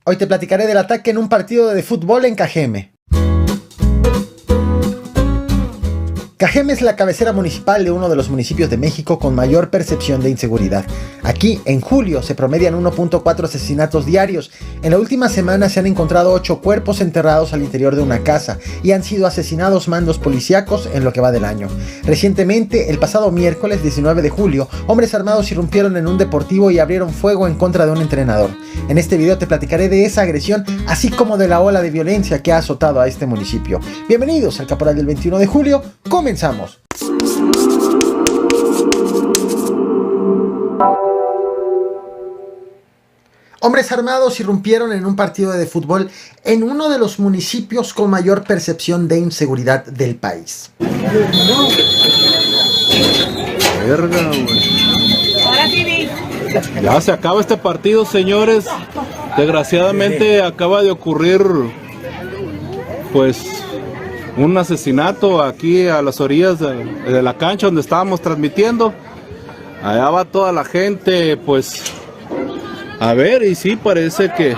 Hoy te platicaré del ataque en un partido de fútbol en Cajeme. Cajeme es la cabecera municipal de uno de los municipios de México con mayor percepción de inseguridad. Aquí, en julio, se promedian 1.4 asesinatos diarios. En la última semana se han encontrado 8 cuerpos enterrados al interior de una casa y han sido asesinados mandos policíacos en lo que va del año. Recientemente, el pasado miércoles 19 de julio, hombres armados irrumpieron en un deportivo y abrieron fuego en contra de un entrenador. En este video te platicaré de esa agresión, así como de la ola de violencia que ha azotado a este municipio. Bienvenidos al Caporal del 21 de julio. Comenzamos. Hombres armados irrumpieron en un partido de fútbol en uno de los municipios con mayor percepción de inseguridad del país. Verga, güey. Ya se acaba este partido, señores. Desgraciadamente acaba de ocurrir, pues, un asesinato aquí a las orillas de la cancha donde estábamos transmitiendo. Allá va toda la gente, pues, a ver, y sí, parece que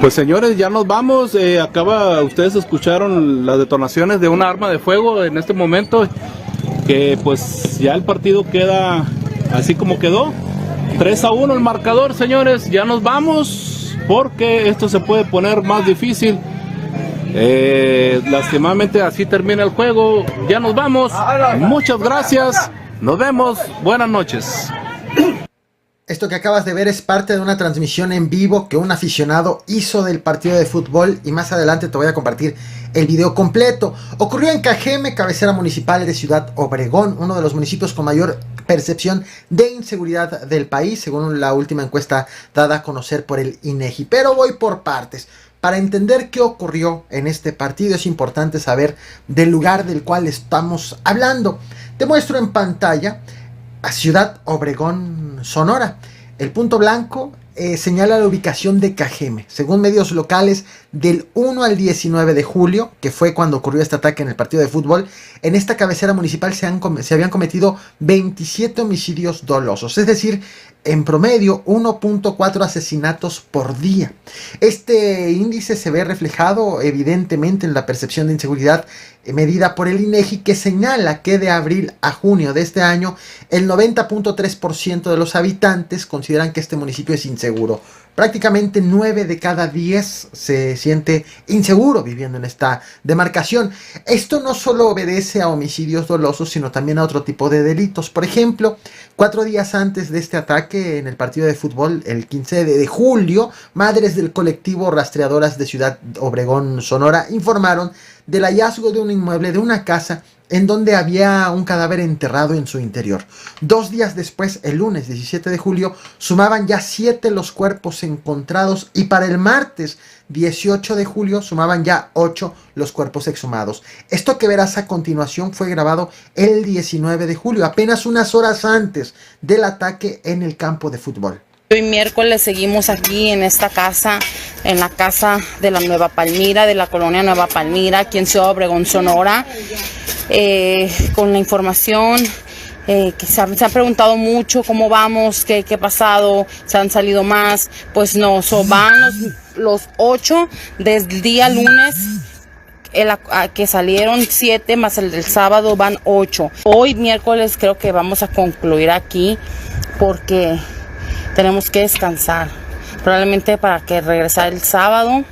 pues, señores, ya nos vamos. Ustedes escucharon las detonaciones de una arma de fuego en este momento, que pues ya el partido queda así como quedó, 3-1 el marcador, señores. Ya nos vamos, porque esto se puede poner más difícil. Lastimadamente así termina el juego. Ya nos vamos. Muchas gracias. Nos vemos. Buenas noches. Esto que acabas de ver es parte de una transmisión en vivo que un aficionado hizo del partido de fútbol, y más adelante te voy a compartir el video completo. Ocurrió en Cajeme, cabecera municipal de Ciudad Obregón, uno de los municipios con mayor percepción de inseguridad del país, según la última encuesta dada a conocer por el INEGI. Pero voy por partes. Para entender qué ocurrió en este partido es importante saber del lugar del cual estamos hablando. Te muestro en pantalla a Ciudad Obregón, Sonora. El punto blanco señala la ubicación de Cajeme. Según medios locales, del 1 al 19 de julio, que fue cuando ocurrió este ataque en el partido de fútbol, en esta cabecera municipal se habían cometido 27 homicidios dolosos, es decir, en promedio 1.4 asesinatos por día. Este índice se ve reflejado evidentemente en la percepción de inseguridad medida por el INEGI, que señala que de abril a junio de este año el 90.3% de los habitantes consideran que este municipio es inseguro. Prácticamente 9 de cada 10 se siente inseguro viviendo en esta demarcación. Esto no solo obedece a homicidios dolosos, sino también a otro tipo de delitos. Por ejemplo, 4 días antes de este ataque en el partido de fútbol, el 15 de julio, madres del colectivo Rastreadoras de Ciudad Obregón, Sonora, informaron del hallazgo de un inmueble de una casa en donde había un cadáver enterrado en su interior. 2 días después, el lunes 17 de julio, sumaban ya 7 los cuerpos encontrados, y para el martes 18 de julio sumaban ya 8 los cuerpos exhumados. Esto que verás a continuación fue grabado el 19 de julio, apenas unas horas antes del ataque en el campo de fútbol. Hoy miércoles seguimos aquí en esta casa, en la casa de la Nueva Palmira, de la colonia Nueva Palmira, aquí en Ciudad Obregón, Sonora, con la información que se han preguntado mucho cómo vamos, qué ha pasado, se han salido más. Pues no, van los 8 desde el día lunes, que salieron 7 más el del sábado, van 8. Hoy miércoles creo que vamos a concluir aquí porque tenemos que descansar, probablemente para que regresar el sábado,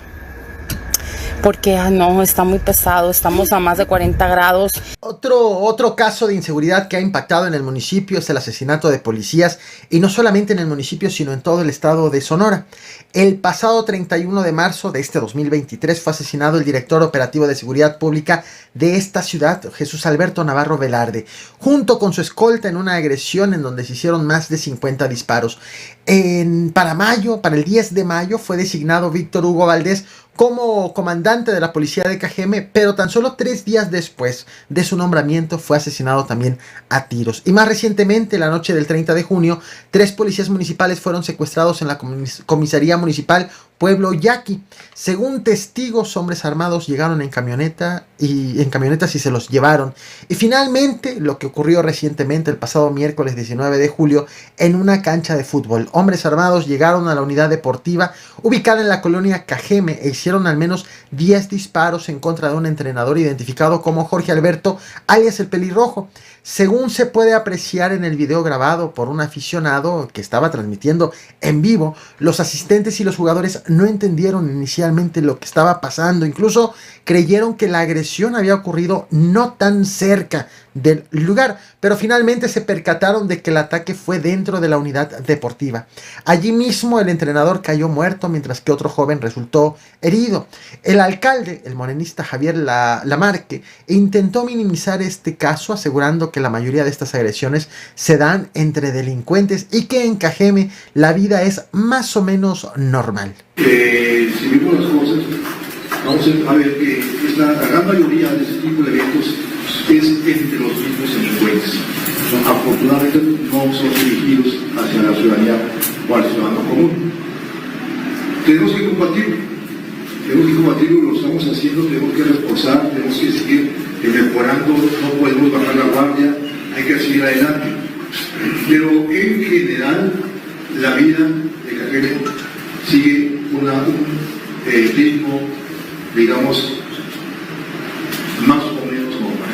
porque no, está muy pesado, estamos a más de 40 grados. Otro caso de inseguridad que ha impactado en el municipio es el asesinato de policías, y no solamente en el municipio, sino en todo el estado de Sonora. El pasado 31 de marzo de este 2023 fue asesinado el director operativo de seguridad pública de esta ciudad, Jesús Alberto Navarro Velarde, junto con su escolta, en una agresión en donde se hicieron más de 50 disparos. Para el 10 de mayo fue designado Víctor Hugo Valdés como comandante de la policía de Cajeme, pero tan solo 3 días después de su nombramiento fue asesinado también a tiros. Y más recientemente, la noche del 30 de junio, 3 policías municipales fueron secuestrados en la comisaría municipal pueblo yaqui. Según testigos, hombres armados llegaron en camionetas y se los llevaron. Y finalmente, lo que ocurrió recientemente el pasado miércoles 19 de julio en una cancha de fútbol. Hombres armados llegaron a la unidad deportiva ubicada en la colonia Cajeme e hicieron al menos 10 disparos en contra de un entrenador identificado como Jorge Alberto, alias el Pelirrojo. Según se puede apreciar en el video grabado por un aficionado que estaba transmitiendo en vivo, los asistentes y los jugadores no entendieron inicialmente lo que estaba pasando. Incluso creyeron que la agresión había ocurrido no tan cerca del lugar, pero finalmente se percataron de que el ataque fue dentro de la unidad deportiva. Allí mismo el entrenador cayó muerto, mientras que otro joven resultó herido. El alcalde, el morenista Javier Lamarque, intentó minimizar este caso, asegurando que la mayoría de estas agresiones se dan entre delincuentes y que en Cajeme la vida es más o menos normal. Si vemos las cosas, vamos a ver que la gran mayoría de ese tipo de eventos es entre los mismos delincuentes. Afortunadamente no son dirigidos hacia la ciudadanía o al ciudadano común. Tenemos que combatirlo, lo estamos haciendo, tenemos que reforzar, tenemos que seguir mejorando, no podemos bajar la guardia, hay que seguir adelante. Pero en general, la vida de Cajeme sigue un ritmo, digamos, más o menos normal.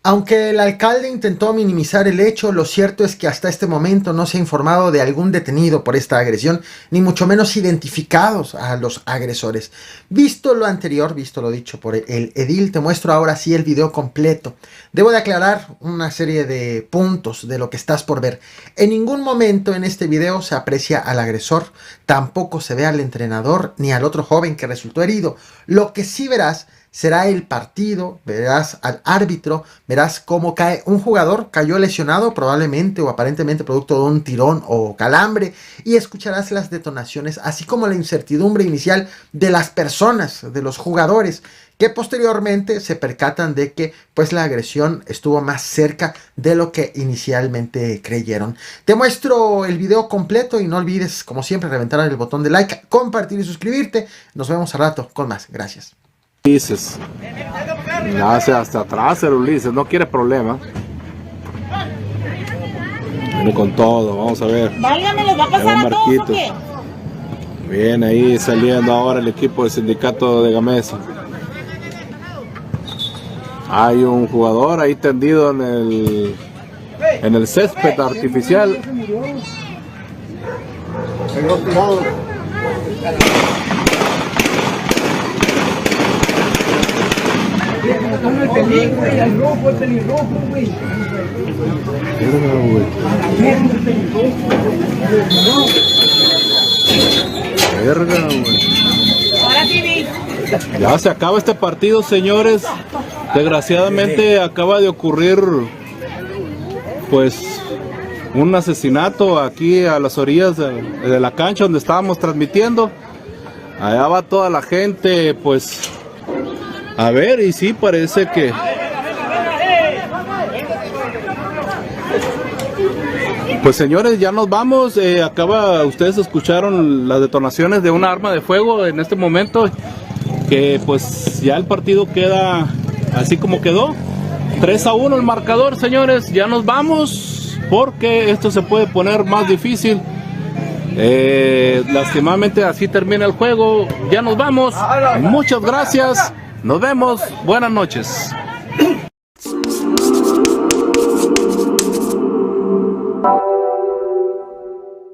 Aunque el alcalde intentó minimizar el hecho, lo cierto es que hasta este momento no se ha informado de algún detenido por esta agresión, ni mucho menos identificados a los agresores. Visto lo anterior, visto lo dicho por el edil, te muestro ahora sí el video completo. Debo de aclarar una serie de puntos de lo que estás por ver. En ningún momento en este video se aprecia al agresor, tampoco se ve al entrenador ni al otro joven que resultó herido. Lo que sí verás será el partido, verás al árbitro, verás cómo cae un jugador, cayó lesionado probablemente o aparentemente producto de un tirón o calambre, y escucharás las detonaciones, así como la incertidumbre inicial de las personas, de los jugadores, que posteriormente se percatan de que pues la agresión estuvo más cerca de lo que inicialmente creyeron. Te muestro el video completo y no olvides, como siempre, reventar el botón de like, compartir y suscribirte. Nos vemos al rato con más. Gracias. Ulises, hace hasta atrás el Ulises, no quiere problema. Viene con todo, vamos a ver. Válgame, ¿los va a pasar a todos o qué? Bien, ahí saliendo ahora el equipo del sindicato de Gamesa. Hay un jugador ahí tendido en el césped artificial. El pelirrojo, güey. Verga, güey. Ya se acaba este partido, señores. Desgraciadamente acaba de ocurrir pues un asesinato aquí a las orillas de la cancha donde estábamos transmitiendo. Allá va toda la gente pues a ver, y sí parece que pues señores, ya nos vamos. Ustedes escucharon las detonaciones de una arma de fuego en este momento, que pues ya el partido queda así como quedó, 3-1 el marcador, señores. Ya nos vamos porque esto se puede poner más difícil. Lastimosamente así termina el juego. Ya nos vamos, muchas gracias, nos vemos, buenas noches.